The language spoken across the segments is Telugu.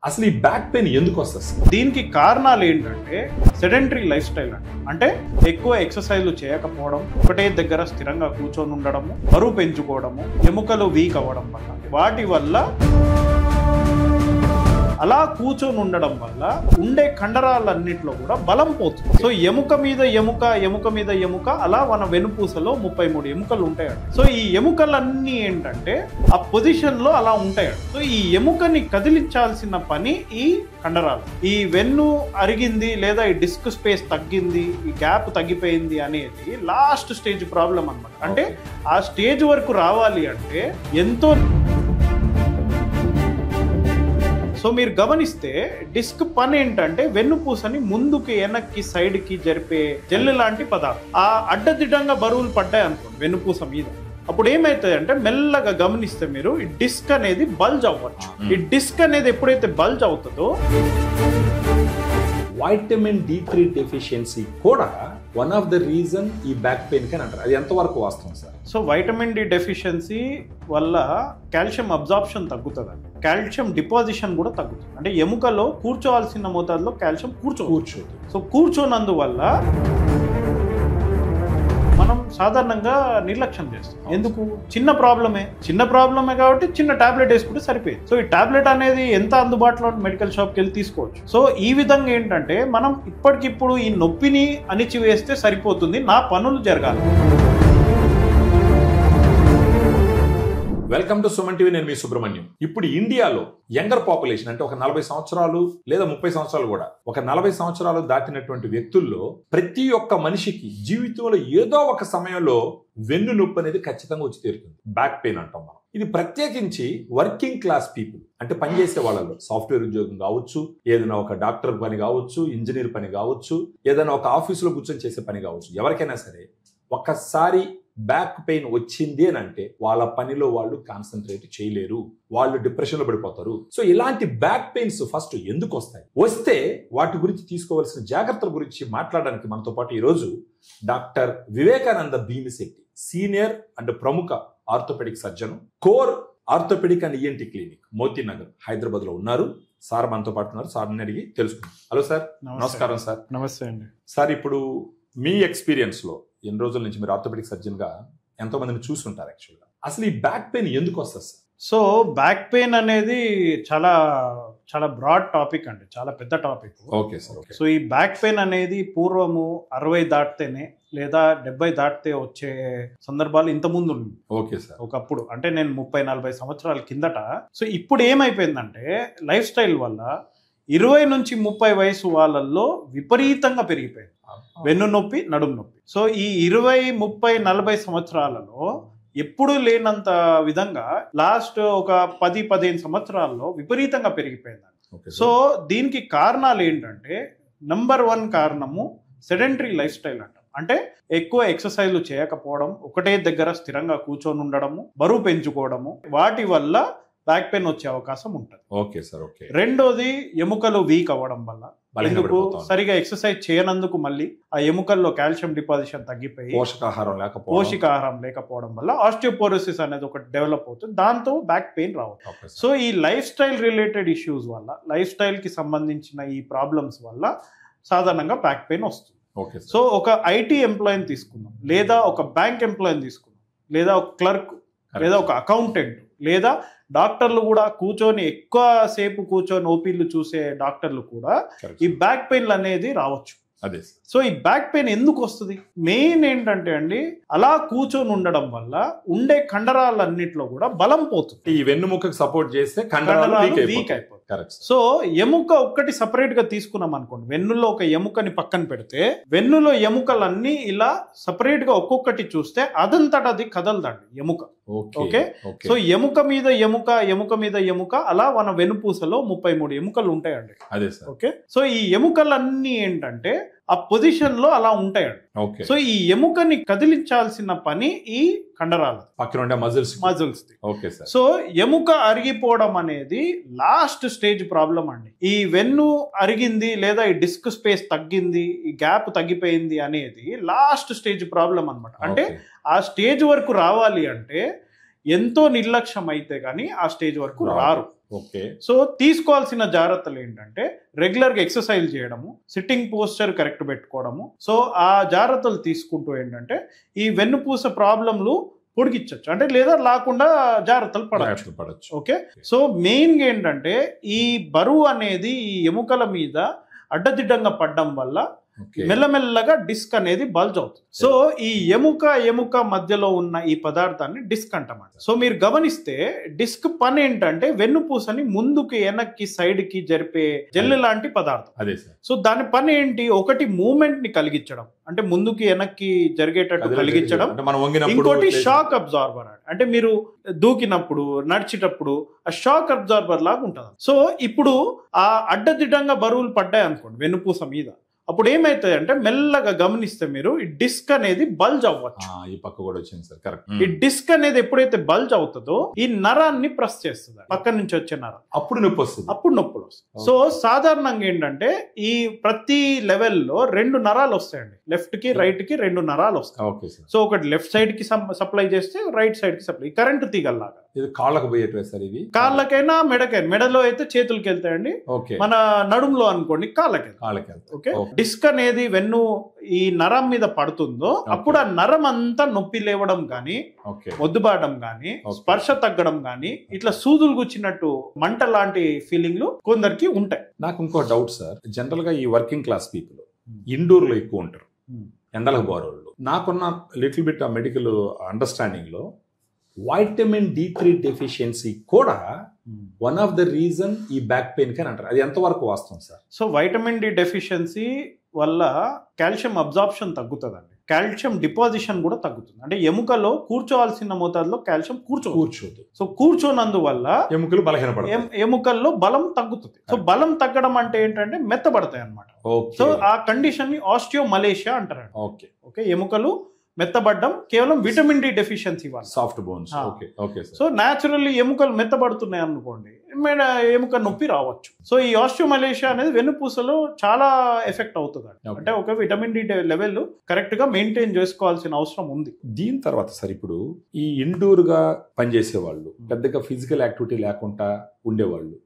అసలు ఈ బ్యాక్ పెయిన్ ఎందుకు వస్తుంది? దీనికి కారణాలు ఏంటంటే సెడెంటరీ లైఫ్ స్టైల్ అంటే ఎక్కువ ఎక్సర్సైజ్లు చేయకపోవడం, ఒకటే దగ్గర స్థిరంగా కూర్చొని ఉండడము, బరువు పెంచుకోవడము, ఎముకలు వీక్ అవ్వడం వల్ల, వాటి వల్ల అలా కూర్చొని ఉండడం వల్ల ఉండే కండరాలన్నిట్లో కూడా బలం పోతుంది. సో ఎముక మీద ఎముక అలా మన వెనుపూసలో 33 ఎముకలు ఉంటాయండి. సో ఈ ఎముకలన్నీ ఏంటంటే ఆ పొజిషన్ లో అలా ఉంటాయండి. సో ఈ ఎముకని కదిలించాల్సిన పని ఈ కండరాలు. ఈ వెన్ను అరిగింది లేదా ఈ డిస్క్ స్పేస్ తగ్గింది, ఈ గ్యాప్ తగ్గిపోయింది అనేది లాస్ట్ స్టేజ్ ప్రాబ్లం అన్నమాట. అంటే ఆ స్టేజ్ వరకు రావాలి అంటే ఎంతో. సో మీరు గమనిస్తే డిస్క్ పని ఏంటంటే వెన్నుపూసని ముందుకి వెనక్కి సైడ్కి జరిపే జెల్ లాంటి పదార్థం. ఆ అడ్డదిడ్డంగా బరువులు పడ్డాయి అనుకోండి వెన్నుపూస మీద, అప్పుడు ఏమైతుంది అంటే మెల్లగా గమనిస్తే మీరు ఈ డిస్క్ అనేది బల్జ్ అవ్వచ్చు. ఈ డిస్క్ అనేది ఎప్పుడైతే బల్జ్ అవుతుందో వైటమిన్ D3 డెఫిషియన్సీ కూడా వన్ ఆఫ్ ద రీజన్ ఈ బ్యాక్ పెయిన్ కి అంటారు. అది ఎంతవరకు వాస్తవం sir? So vitamin D deficiency వల్ల కాల్షియం అబ్జార్ప్షన్ తగ్గుతుందండి, కాల్షియం డిపాజిషన్ కూడా తగ్గుతుంది. అంటే ఎముకలో కూర్చోవాల్సిన మోతాదులో కాల్షియం కూర్చోదు. సో కూర్చోనందువల్ల మనం సాధారణంగా నిర్లక్ష్యం చేస్తాం. ఎందుకు? చిన్న ప్రాబ్లమే కాబట్టి చిన్న టాబ్లెట్ వేసుకుంటే సరిపోయింది. సో ఈ టాబ్లెట్ అనేది ఎంత అందుబాటులో మెడికల్ షాప్కి వెళ్ళి తీసుకోవచ్చు. సో ఈ విధంగా ఏంటంటే మనం ఇప్పటికిప్పుడు ఈ నొప్పిని అణిచివేస్తే సరిపోతుంది, నా పనులు జరగాలి. Welcome to Suman TV. నేను మీ సుబ్రహ్మణ్యం. ఇప్పుడు ఇండియాలో యంగర్ పాపులేషన్ అంటే ఒక 40 సంవత్సరాలు లేదా 30 సంవత్సరాలు కూడా ఒక 40 సంవత్సరాలు దాటినటువంటి వ్యక్తుల్లో ప్రతి ఒక్క మనిషికి జీవితంలో ఏదో ఒక సమయంలో వెన్ను నొప్పి అనేది ఖచ్చితంగా వచ్చి తీరుతుంది. బ్యాక్ పెయిన్ అంటాం మనం. ఇది ప్రత్యేకించి వర్కింగ్ క్లాస్ పీపుల్ అంటే పనిచేసే వాళ్ళలో, సాఫ్ట్వేర్ ఉద్యోగం కావచ్చు, ఏదైనా ఒక డాక్టర్ పని కావచ్చు, ఇంజనీర్ పని కావచ్చు, ఏదైనా ఒక ఆఫీసులో కూర్చొని చేసే పని కావచ్చు, ఎవరికైనా సరే ఒక్కసారి బ్యాక్ పెయిన్ వచ్చింది అని అంటే వాళ్ళ పనిలో వాళ్ళు కాన్సన్ట్రేట్ చేయలేరు, వాళ్ళు డిప్రెషన్ లో పడిపోతారు. సో ఇలాంటి బ్యాక్ పెయిన్స్ ఫస్ట్ ఎందుకు వస్తాయి, వస్తే వాటి గురించి తీసుకోవాల్సిన జాగ్రత్తల గురించి మాట్లాడడానికి మనతో పాటు ఈరోజు doctor Vivekananda Bhimisetti, senior and ప్రముఖ orthopaedic surgeon, core orthopaedic and ENT clinic, Motinagar, Hyderabad లో ఉన్నారు. సార్ మనతో పాటు ఉన్నారు. సార్ని అడిగి తెలుసుకుందాం. Hello sir. నమస్కారం సార్. నమస్తే అండి. సార్, ఇప్పుడు మీ ఎక్స్పీరియన్స్ లో ఎన్ని రోజుల నుంచి మీరు ఆర్థోపెడిక్ సర్జన్ గా ఎంతో మందిని చూసుంటారు. యాక్చువల్గా అసలు ఈ బ్యాక్ పెయిన్ ఎందుకు వస్తుంది సార్? సో బ్యాక్ పెయిన్ అనేది చాలా చాలా బ్రాడ్ టాపిక్ అండి, చాలా పెద్ద టాపిక్. Okay sir. సో ఈ బ్యాక్ పెయిన్ అనేది పూర్వము 60 దాటితేనే లేదా 70 దాటితే వచ్చే సందర్భాలు ఇంతకుముందు ఉంది. Okay sir. ఒకప్పుడు అంటే నేను 30-40 సంవత్సరాల కిందట. సో ఇప్పుడు ఏమైపోయిందంటే లైఫ్ స్టైల్ వల్ల 20 నుంచి 30 వయసు వాళ్ళల్లో విపరీతంగా పెరిగిపోయింది వెన్ను నొప్పి, నడుము నొప్పి. సో ఈ 20, 30, 40 సంవత్సరాలలో ఎప్పుడూ లేనంత విధంగా లాస్ట్ ఒక 10-15 సంవత్సరాల్లో విపరీతంగా పెరిగిపోయిందండి. సో దీనికి కారణాలు ఏంటంటే నంబర్ 1 కారణము సెడెంటరీ లైఫ్ స్టైల్ అంటాం. అంటే ఎక్కువ ఎక్సర్సైజ్లు చేయకపోవడం, ఒకటే దగ్గర స్థిరంగా కూర్చొని ఉండడము, బరువు పెంచుకోవడము, వాటి వల్ల బ్యాక్ పెయిన్ వచ్చే అవకాశం ఉంటుంది. Okay sir. ఓకే. రెండోది ఎముకలు వీక్ అవ్వడం వల్ల, ఎందుకు సరిగా ఎక్సర్సైజ్ చేయనందుకు మళ్ళీ ఆ ఎముకల్లో కాల్షియం డిపాజిషన్ తగ్గిపోయి పోషకాహారం లేకపోవడం వల్ల ఆస్టియోపోరోసిస్ అనేది ఒకటి డెవలప్ అవుతుంది, దాంతో బ్యాక్ పెయిన్ రావచ్చు. సో ఈ లైఫ్ స్టైల్ రిలేటెడ్ ఇష్యూస్ వల్ల, లైఫ్ స్టైల్ కి సంబంధించిన ఈ ప్రాబ్లమ్స్ వల్ల సాధారణంగా బ్యాక్ పెయిన్ వస్తుంది. సో ఒక ఐటీ ఎంప్లాయీని తీసుకుందాం, లేదా ఒక బ్యాంక్ ఎంప్లాయీని తీసుకుందాం, లేదా ఒక క్లర్క్, లేదా ఒక అకౌంటెంట్, లేదా డాక్టర్లు కూడా కూర్చొని ఎక్కువ సేపు కూర్చొని ఓపీలు చూసే డాక్టర్లు కూడా ఈ బ్యాక్ పెయిన్లు అనేది రావచ్చు. సో ఈ బ్యాక్ పెయిన్ ఎందుకు వస్తుంది? మెయిన్ ఏంటంటే అండి, అలా కూర్చొని ఉండడం వల్ల ఉండే కండరాలన్నిట్లో కూడా బలం పోతుంది. ఈ వెన్నుముకకు సపోర్ట్ చేస్తే కండరాలు వీక్ అయిపోతుంది. సో ఎముక ఒక్కటి సపరేట్ గా తీసుకున్నాం అనుకోండి, వెన్నులో ఒక ఎముకని పక్కన పెడితే వెన్నులో ఎముకలన్నీ ఇలా సపరేట్ గా ఒక్కొక్కటి చూస్తే అదంతట అది కదలదండి ఎముక. ఓకే. సో ఎముక మీద ఎముక అలా మన వెనుపూసలో 33 ఎముకలు ఉంటాయండి. ఓకే. సో ఈ ఎముకలన్నీ ఏంటంటే ఆ పొజిషన్ లో అలా ఉంటాయండి. సో ఈ ఎముకని కదిలించాల్సిన పని ఈ కండరాలు, పక్కన మజిల్స్. సో ఎముక అరిగిపోవడం అనేది లాస్ట్ స్టేజ్ ప్రాబ్లం అండి. ఈ వెన్ను అరిగింది లేదా ఈ డిస్క్ స్పేస్ తగ్గింది, ఈ గ్యాప్ తగ్గిపోయింది అనేది లాస్ట్ స్టేజ్ ప్రాబ్లం అన్నమాట. అంటే ఆ స్టేజ్ వరకు రావాలి అంటే ఎంతో నిర్లక్ష్యం అయితే కానీ ఆ స్టేజ్ వరకు రారు. ఓకే. సో తీసుకోవాల్సిన జాగ్రత్తలు ఏంటంటే రెగ్యులర్గా ఎక్సర్సైజ్ చేయడము, సిట్టింగ్ పోస్చర్ కరెక్ట్ పెట్టుకోవడము. సో ఆ జాగ్రత్తలు తీసుకుంటూ ఏంటంటే ఈ వెన్నుపూస ప్రాబ్లంలు పొడిగించవచ్చు, అంటే లేదా లేకుండా జాగ్రత్తలు పడవచ్చు. ఓకే. సో మెయిన్గా ఏంటంటే ఈ బరువు అనేది ఈ ఎముకల మీద అడ్డదిడ్డంగా పడడం వల్ల మెల్లమెల్లగా డిస్క్ అనేది బల్జ్ అవుతుంది. సో ఈ ఎముక మధ్యలో ఉన్న ఈ పదార్థాన్ని డిస్క్ అంటామంట. సో మీరు గమనిస్తే డిస్క్ పని ఏంటంటే వెన్నుపూసని ముందుకి వెనక్కి సైడ్ కి జరిపే జెల్ లాంటి పదార్థం. సో దాని పని ఏంటి, ఒకటి మూమెంట్ ని కలిగించడం, అంటే ముందుకి వెనక్కి జరిగేటట్టు కలిగించడం. ఇంకోటి షాక్ అబ్జార్బర్, అంటే మీరు దూకినప్పుడు నడిచేటప్పుడు ఆ షాక్ అబ్జార్బర్ లాగా ఉంటుంది. సో ఇప్పుడు ఆ అడ్డదిడ్డంగా బరువులు పడ్డాయి అనుకోండి వెన్నుపూస మీద, అప్పుడు ఏమైతుంది అంటే మెల్లగా గమనిస్తే మీరు ఈ డిస్క్ అనేది బల్జ్ అవ్వచ్చు. ఈ పక్క కూడా వచ్చింది సార్, కరెక్ట్. ఈ డిస్క్ అనేది ఎప్పుడైతే బల్జ్ అవుతుందో ఈ నరాన్ని ప్రెస్ చేస్తుంది, పక్క నుంచి వచ్చే నరం, అప్పుడు నొప్పి వస్తుంది. సో సాధారణంగా ఏంటంటే ఈ ప్రతి లెవెల్లో 2 నరాలు వస్తాయండి, లెఫ్ట్ కి రైట్ కి 2 నరాలు వస్తాయి. సో ఒకటి లెఫ్ట్ సైడ్ కి సప్లై చేస్తే రైట్ సైడ్ కి సప్లై, కరెంట్ తీగల్లాగా. ఇది కాళ్ళకు పోయేటివే సార్ ఇవి? కాళ్ళకైనా మెడకైనా, మెడలో అయితే చేతులకి వెళ్తాయండి, మన నడుములో అనుకోండి కాళ్ళకి. ఓకే. డిస్క్ అనేది వెన్ను ఈ నరం మీద పడుతుందో అప్పుడు ఆ నరం అంతా నొప్పి లేవడం గానీ, మొద్దుబారడం గానీ, స్పర్శ తగ్గడం గానీ, ఇట్లా సూదులు గుచ్చినట్టు మంట లాంటి ఫీలింగ్లు కొందరికి ఉంటాయి. నాకు ఇంకో డౌట్ సార్, జనరల్ గా ఈ వర్కింగ్ క్లాస్ పీపుల్ ఇండోర్ లో ఎక్కువ ఉంటారు, ఎండలకు పోరోళ్ళు. నాకున్న లిటిల్ బిట్ మెడికల్ అండర్స్టాండింగ్ లో వైటమిన్ D3 డెఫిషియన్సీ కూడా వన్ ఆఫ్ ద రీజన్ ఈ బ్యాక్ పెయిన్ కి అని అంటారు. అది ఎంతవరకు వాస్తవం sir? So vitamin D deficiency వల్ల కాల్షియం అబ్జార్ప్షన్ తగ్గుతుందండి, కాల్షియం డిపాజిషన్ కూడా తగ్గుతుంది. అంటే ఎముకలో కూర్చోవాల్సిన మోతాదులో కాల్షియం కూర్చోదు. సో కూర్చోనందువల్ల ఎముకలు బలహీనపడతాయి, ఎముకల్లో బలం తగ్గుతుంది. సో బలం తగ్గడం అంటే ఏంటంటే మెత్తబడతాయి అన్నమాట. సో ఆ కండిషన్ ని ఆస్టియోమలేషియా అంటారు. ఓకే. ఎముకలు మెత్తబడ్డం కేవలం విటమిన్ డి డెఫిషియన్సీ వల్ల, సాఫ్ట్ బోన్స్. సో న్యాచురల్లీ ఎముకలు మెత్తబడుతున్నాయి అనుకోండి, ఎముక నొప్పి రావచ్చు. సో ఈ ఆస్టియోమలేషియా అనేది వెన్నుపూసలో చాలా ఎఫెక్ట్ అవుతుంది. అంటే ఒక విటమిన్ డి లెవెల్ కరెక్ట్ గా మెయింటైన్ చేసుకోవాల్సిన అవసరం ఉంది. దీని తర్వాత సార్ ఇప్పుడు ఈ ఇండోర్ గా పనిచేసే వాళ్ళు, పెద్దగా ఫిజికల్ యాక్టివిటీ లేకుండా ఉండేవాళ్ళు,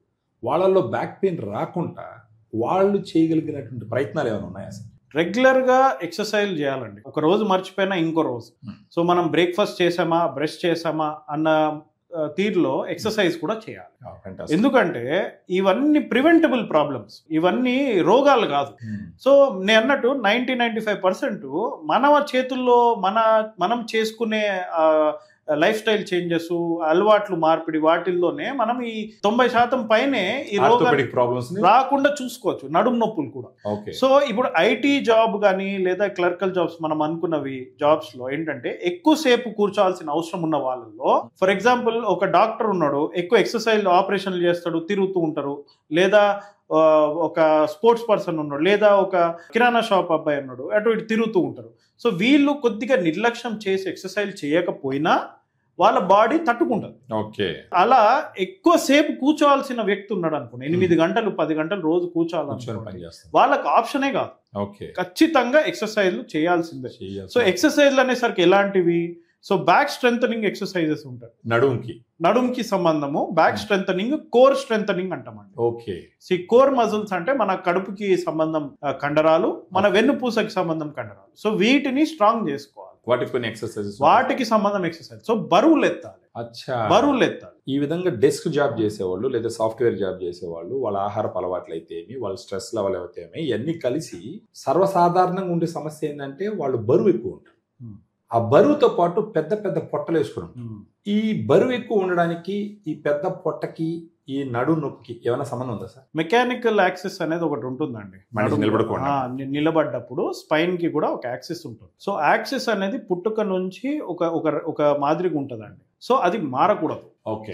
వాళ్ళల్లో బ్యాక్ పెయిన్ రాకుండా వాళ్ళు చేయగలిగినటువంటి ప్రయత్నాలు ఏమైనా ఉన్నాయా సార్? రెగ్యులర్గా ఎక్సర్సైజ్ చేయాలండి. ఒక రోజు మర్చిపోయినా ఇంకో రోజు. సో మనం బ్రేక్ఫాస్ట్ చేసామా, బ్రష్ చేసామా అన్న తీరులో ఎక్సర్సైజ్ కూడా చేయాలి. ఎందుకంటే ఇవన్నీ ప్రివెంటబుల్ ప్రాబ్లమ్స్, ఇవన్నీ రోగాలు కాదు. సో నేను అన్నట్టు 90-95% మన చేతుల్లో మనం చేసుకునే లైఫ్ స్టైల్ చేంజెస్, అలవాట్లు మార్పిడి, వాటిల్లోనే మనం ఈ 90% పైనే ఈ రోగాలు రాకుండా చూసుకోవచ్చు. నడుము నొప్పులు కూడా. సో ఇప్పుడు ఐటీ జాబ్ కానీ లేదా క్లర్కల్ జాబ్స్ మనం అనుకున్నవి జాబ్స్ లో ఏంటంటే ఎక్కువసేపు కూర్చోవాల్సిన అవసరం ఉన్న వాళ్ళలో, ఫర్ ఎగ్జాంపుల్ ఒక డాక్టర్ ఉన్నాడు, ఎక్కువ ఎక్సర్సైజ్ ఆపరేషన్లు చేస్తాడు, తిరుగుతూ ఉంటారు, లేదా ఒక స్పోర్ట్స్ పర్సన్ ఉన్నాడు, లేదా ఒక కిరాణా షాప్ అబ్బాయి ఉన్నాడు, అటు ఇటు తిరుగుతూ ఉంటారు. సో వీళ్ళు కొద్దిగా నిర్లక్ష్యం చేసి ఎక్సర్సైజ్ చేయకపోయినా వాళ్ళ బాడీ తట్టుకుంటుంది. అలా ఎక్కువసేపు కూర్చోవాల్సిన వ్యక్తి ఉన్నాడు అనుకోండి, 8 గంటలు 10 గంటలు రోజు కూర్చోవాలని, వాళ్ళకి ఆప్షనే కాదు, ఖచ్చితంగా ఎక్సర్సైజ్లు చేయాల్సిందే. సో ఎక్సర్సైజ్లు అనేసరికి ఎలాంటివి? సో బ్యాక్ స్ట్రెంథనింగ్ ఎక్సర్సైజెస్ ఉంటాయి, నడుంకి సంబంధము, బ్యాక్ స్ట్రెంథనింగ్, కోర్ స్ట్రెంథనింగ్ అంటామండి. కోర్ మజిల్స్ అంటే మన కడుపుకి సంబంధం కండరాలు, మన వెన్నుపూసకి సంబంధం కండరాలు. సో వీటిని స్ట్రాంగ్ చేసుకోవాలి, వాటికి సంబంధం ఎక్సర్సైజ్. సో బరువులు ఎత్తాలి. ఈ విధంగా డెస్క్ జాబ్ చేసేవాళ్ళు లేదా సాఫ్ట్వేర్ జాబ్ చేసేవాళ్ళు, వాళ్ళ ఆహారపు అలవాట్లు అయితేమి, వాళ్ళ స్ట్రెస్ లెవెల్ అయితేమి, ఇవన్నీ కలిసి సర్వసాధారణంగా ఉండే సమస్య ఏంటంటే వాళ్ళు బరువు ఎక్కువ ఉంటారు. ఆ బరువుతో పాటు పెద్ద పెద్ద పొట్టలు వేసుకోవడం. ఈ బరువు ఎక్కువ ఉండడానికి ఈ పెద్ద పొట్టకి ఈ నడు నొప్పికి ఏమైనా సంబంధం ఉందా సార్? మెకానికల్ యాక్సిస్ అనేది ఒకటి ఉంటుందండి, నిలబడ్డప్పుడు స్పైన్ కి కూడా ఒక యాక్సిస్ ఉంటుంది. సో యాక్సిస్ అనేది పుట్టుక నుంచి ఒక మాదిరిగా ఉంటుందండి. సో అది మారకూడదు.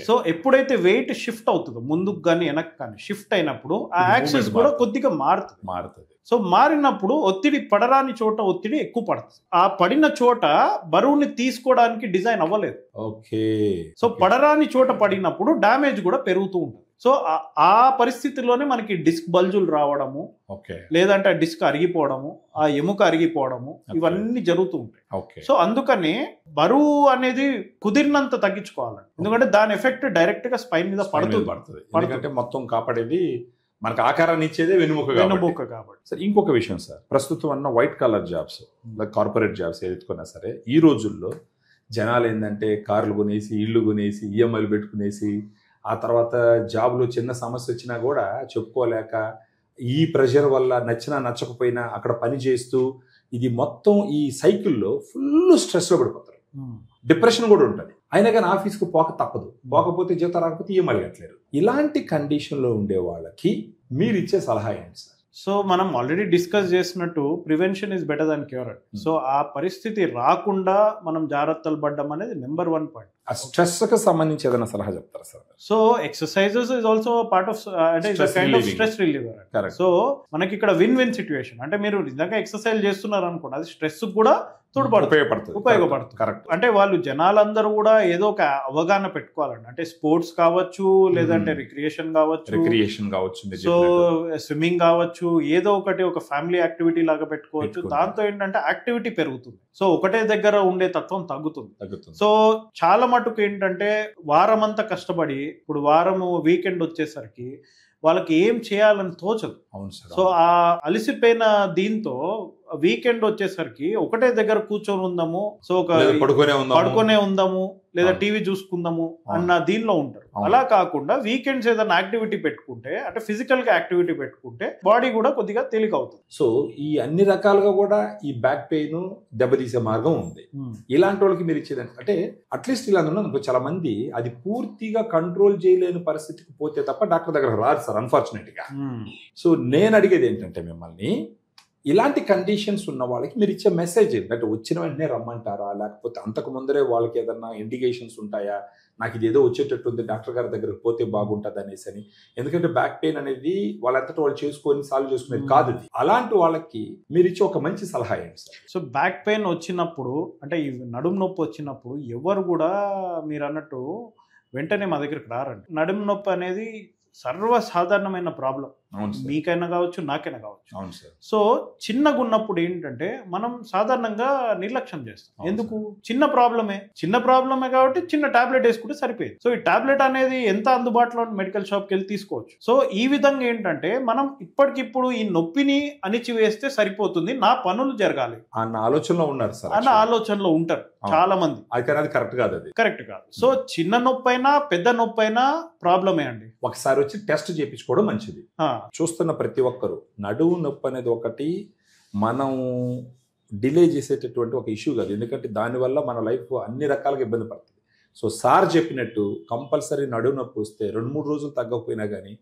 సో ఎప్పుడైతే వెయిట్ షిఫ్ట్ అవుతుందో, ముందుకు కానీ వెనక్కి కానీ షిఫ్ట్ అయినప్పుడు ఆ యాక్సిస్ కూడా కొద్దిగా మారుతుంది. సో మారినప్పుడు ఒత్తిడి పడరాని చోట ఒత్తిడి ఎక్కువ పడుతుంది. ఆ పడిన చోట బరువుని తీసుకోవడానికి డిజైన్ అవ్వలేదు. సో పడరాని చోట పడినప్పుడు డ్యామేజ్ కూడా పెరుగుతూ ఉంటుంది. సో ఆ పరిస్థితిలోనే మనకి డిస్క్ బల్జులు రావడము, లేదంటే ఆ డిస్క్ అరిగిపోవడము, ఆ ఎముక అరిగిపోవడము, ఇవన్నీ జరుగుతూ ఉంటాయి. సో అందుకని బరువు అనేది కుదిరినంత తగ్గించుకోవాలండి, ఎందుకంటే దాని ఎఫెక్ట్ డైరెక్ట్ గా స్పైన్ మీద పడుతుంది. ఎందుకంటే మొత్తం కాపాడేది మనకు ఆకారాన్ని ఇచ్చేదే వెన్నుముక కాబట్టి. సార్ ఇంకొక విషయం సార్, ప్రస్తుతం అన్న white collar jobs, corporate jobs ఏదైతుకున్నా సరే ఈ రోజుల్లో జనాలు ఏంటంటే కార్లు కొనేసి, ఇళ్ళు కొనేసి, ఈఎంఐలు పెట్టుకునేసి, ఆ తర్వాత జాబ్లో చిన్న సమస్య వచ్చినా కూడా చెప్పుకోలేక, ఈ ప్రెషర్ వల్ల నచ్చినా నచ్చకపోయినా అక్కడ పని చేస్తూ, ఇది మొత్తం ఈ సైకిల్లో ఫుల్ స్ట్రెస్లో పడిపోతారు. డిప్రెషన్ కూడా ఉంటుంది. అయినా కానీ ఆఫీస్కు పోక తప్పదు, పోకపోతే జీతం రాకపోతే ఈఎంఐలు కట్టలేరు. ఇలాంటి కండిషన్లో ఉండే వాళ్ళకి మీరు ఇచ్చే సలహా ఏంటి సార్? సో మనం ఆల్రెడీ డిస్కస్ చేసినట్టు prevention is better than cure. So ఆ పరిస్థితి రాకుండా మనం జాగ్రత్తలు పడ్డం అనేది నెంబర్ 1 పాయింట్. ఆ స్ట్రెస్ కి సంబంధించి ఏదైనా సలహా చెప్తారా sir? So exercises is also part of అంటే kind of stress reliever. So మనకి ఇక్కడ విన్ విన్ సిచ్యువేషన్. అంటే మీరు నిజంగా ఎక్సర్సైజ్ చేస్తున్నారు అనుకోండి, అది స్ట్రెస్ కూడా ఉపయోగపడుతుంది. కరెక్ట్. అంటే వాళ్ళు జనాలందరూ కూడా ఏదో ఒక అవగాహన పెట్టుకోవాలండి. అంటే స్పోర్ట్స్ కావచ్చు, లేదంటే రిక్రియేషన్ కావచ్చు, సో స్విమ్మింగ్ కావచ్చు, ఏదో ఒకటి ఒక ఫ్యామిలీ యాక్టివిటీ లాగా పెట్టుకోవచ్చు. దాంతో ఏంటంటే యాక్టివిటీ పెరుగుతుంది. సో ఒకటే దగ్గర ఉండే తత్వం తగ్గుతుంది. సో చాలా మటుకు ఏంటంటే వారం అంతా కష్టపడి ఇప్పుడు వారము వీకెండ్ వచ్చేసరికి వాళ్ళకి ఏం చేయాలని తోచదు. సో ఆ అలసిపోయిన దీంతో వీకెండ్ వచ్చేసరికి ఒకటే దగ్గర కూర్చొని ఉందాము, సో ఒక పడుకునే ఉందాము, లేదా టీవీ చూసుకుందాము అన్న దీనిలో ఉంటారు. అలా కాకుండా వీకెండ్స్ ఏదైనా యాక్టివిటీ పెట్టుకుంటే, అంటే ఫిజికల్ గా యాక్టివిటీ పెట్టుకుంటే బాడీ కూడా కొద్దిగా తేలిక అవుతుంది. సో ఈ అన్ని రకాలుగా కూడా ఈ బ్యాక్ పెయిన్ దెబ్బతీసే మార్గం ఉంది. ఇలాంటి వాళ్ళకి మీరు ఇచ్చేది అంటే అట్లీస్ట్ ఇలా ఉన్నది చాలా మంది అది పూర్తిగా కంట్రోల్ చేయలేని పరిస్థితికి పోతే తప్ప డాక్టర్ దగ్గర రారు సార్, అన్ఫార్చునేట్ గా. సో నేను అడిగేది ఏంటంటే మిమ్మల్ని, ఇలాంటి కండిషన్స్ ఉన్న వాళ్ళకి మీరు ఇచ్చే మెసేజ్ ఏంటంటే వచ్చిన వెంటనే రమ్మంటారా, లేకపోతే అంతకు ముందరే వాళ్ళకి ఏదన్నా ఇండికేషన్స్ ఉంటాయా, నాకు ఇది ఏదో వచ్చేటట్టు ఉంది డాక్టర్ గారి దగ్గరకు పోతే బాగుంటుంది అనేసి అని? ఎందుకంటే బ్యాక్ పెయిన్ అనేది వాళ్ళంతటా వాళ్ళు సాల్వ్ చేసుకునేది కాదు. అలాంటి వాళ్ళకి మీరు ఇచ్చే ఒక మంచి సలహా ఏంటి సార్? సో బ్యాక్ పెయిన్ వచ్చినప్పుడు, అంటే ఈ నడుము నొప్పి వచ్చినప్పుడు ఎవరు కూడా మీరు అన్నట్టు వెంటనే మా దగ్గరికి రారండి. నడుము నొప్పి అనేది సర్వసాధారణమైన ప్రాబ్లం, మీకైనా కావచ్చు, నాకైనా కావచ్చు. సో చిన్నగా ఉన్నప్పుడు ఏంటంటే మనం సాధారణంగా నిర్లక్ష్యం చేస్తాం. ఎందుకు? చిన్న ప్రాబ్లమే కాబట్టి చిన్న టాబ్లెట్ వేసుకుంటే సరిపోయింది. సో ఈ టాబ్లెట్ అనేది ఎంత అందుబాటులో మెడికల్ షాప్కి వెళ్ళి తీసుకోవచ్చు. సో ఈ విధంగా ఏంటంటే మనం ఇప్పటికిప్పుడు ఈ నొప్పిని అణిచివేస్తే సరిపోతుంది, నా పనులు జరగాలి అన్న ఆలోచనలో ఉన్నారు సార్, అన్న ఆలోచనలో ఉంటారు చాలా మంది. కరెక్ట్ కాదు. సో చిన్న నొప్పి అయినా పెద్ద నొప్పి అయినా ప్రాబ్లమే అండి. ఒకసారి వచ్చి టెస్ట్ చేయించుకోవడం మంచిది. చూస్తున్న ప్రతి ఒక్కరు నడువు నొప్పి అనేది ఒకటి మనం డిలే చేసేటటువంటి ఒక ఇష్యూ కాదు, ఎందుకంటే దానివల్ల మన లైఫ్ అన్ని రకాలుగా ఇబ్బంది పడుతుంది. సో సార్ చెప్పినట్టు కంపల్సరీ నడువు నొప్పి వస్తే 2-3 రోజులు తగ్గకపోయినా కానీ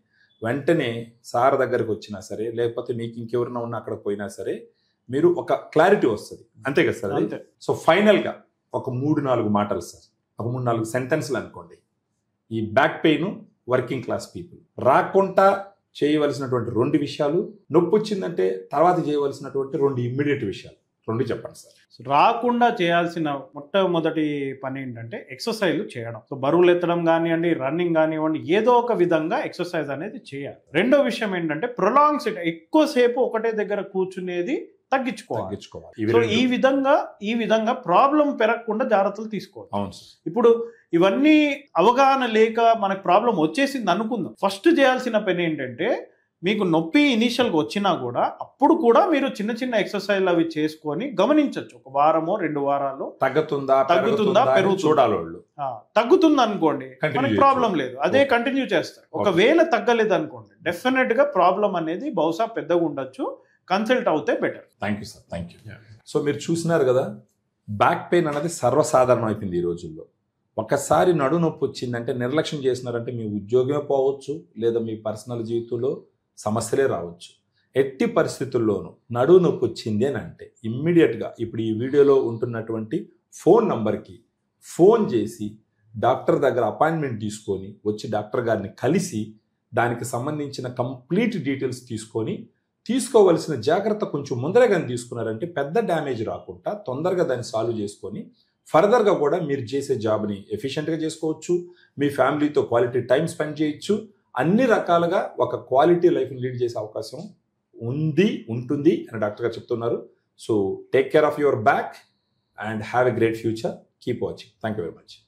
వెంటనే సార్ దగ్గరకు వచ్చినా సరే, లేకపోతే మీకు ఇంకెవరైనా ఉన్నా అక్కడ పోయినా సరే మీరు ఒక క్లారిటీ వస్తుంది. అంతే కదా సార్? సో ఫైనల్గా ఒక 3-4 మాటలు సార్, ఒక 3-4 సెంటెన్స్లు అనుకోండి. ఈ back pain working class people రాకుండా చేయవలసినటువంటి 2 విషయాలు, నొప్పి వచ్చిందంటే తర్వాత చేయవలసినటువంటి 2 ఇమ్మీడియట్ విషయాలు 2 చెప్పండి సార్. రాకుండా చేయాల్సిన మొట్టమొదటి పని ఏంటంటే ఎక్సర్సైజ్ చేయడం. సో బరువులు ఎత్తడం కానివ్వండి, రన్నింగ్ కానివ్వండి, ఏదో ఒక విధంగా ఎక్సర్సైజ్ అనేది చేయాలి. రెండో విషయం ఏంటంటే ప్రొలాంగ్ ఎక్కువసేపు ఒకటే దగ్గర కూర్చునేది తగ్గించుకోవాలి. సో ఈ విధంగా ప్రాబ్లం పెరగకుండా జాగ్రత్తలు తీసుకోవాలి. ఇప్పుడు ఇవన్నీ అవగాహన లేక మనకు ప్రాబ్లం వచ్చేసింది అనుకుందాం. ఫస్ట్ చేయాల్సిన పని ఏంటంటే మీకు నొప్పి ఇనీషియల్గా వచ్చినా కూడా అప్పుడు కూడా మీరు చిన్న చిన్న ఎక్సర్సైజ్ అవి చేసుకొని గమనించవచ్చు. 1 వారమో 2 వారాలు తగ్గుతుందా పెరుగుతుందా. తగ్గుతుంది అనుకోండి, మనకి ప్రాబ్లం లేదు, అదే కంటిన్యూ చేస్తారు. ఒకవేళ తగ్గలేదు అనుకోండి, డెఫినెట్ గా ప్రాబ్లం అనేది బహుశా పెద్దగా ఉండొచ్చు, కన్సల్ట్ అవుతే better. Thank you sir, thank you. So మీరు చూసినారు కదా, బ్యాక్ పెయిన్ అనేది సర్వసాధారణం అయిపోయింది ఈ రోజుల్లో. ఒకసారి నడు నొప్పి వచ్చిందంటే నిర్లక్ష్యం చేసినారంటే మీ ఉద్యోగమే పోవచ్చు, లేదా మీ పర్సనల్ జీవితంలో సమస్యలే రావచ్చు. ఎట్టి పరిస్థితుల్లోనూ నడువు నొప్పి వచ్చింది అని అంటే ఇమ్మీడియట్గా ఇప్పుడు ఈ వీడియోలో ఉంటున్నటువంటి ఫోన్ నంబర్కి ఫోన్ చేసి డాక్టర్ దగ్గర అపాయింట్మెంట్ తీసుకొని వచ్చి డాక్టర్ గారిని కలిసి దానికి సంబంధించిన కంప్లీట్ డీటెయిల్స్ తీసుకొని తీసుకోవలసిన జాగ్రత్త కొంచెం ముందరగానే తీసుకున్నారంటే పెద్ద డ్యామేజ్ రాకుండా తొందరగా దాన్ని సాల్వ్ చేసుకొని ఫర్దర్గా కూడా మీరు చేసే జాబ్ని ఎఫిషియెంట్గా చేసుకోవచ్చు, మీ ఫ్యామిలీతో క్వాలిటీ టైం స్పెండ్ చేయొచ్చు. అన్ని రకాలుగా ఒక క్వాలిటీ లైఫ్ని లీడ్ చేసే అవకాశం ఉంటుంది అని డాక్టర్ గారు చెప్తున్నారు. So take care of your back and have a great future. Keep watching. Thank you very much.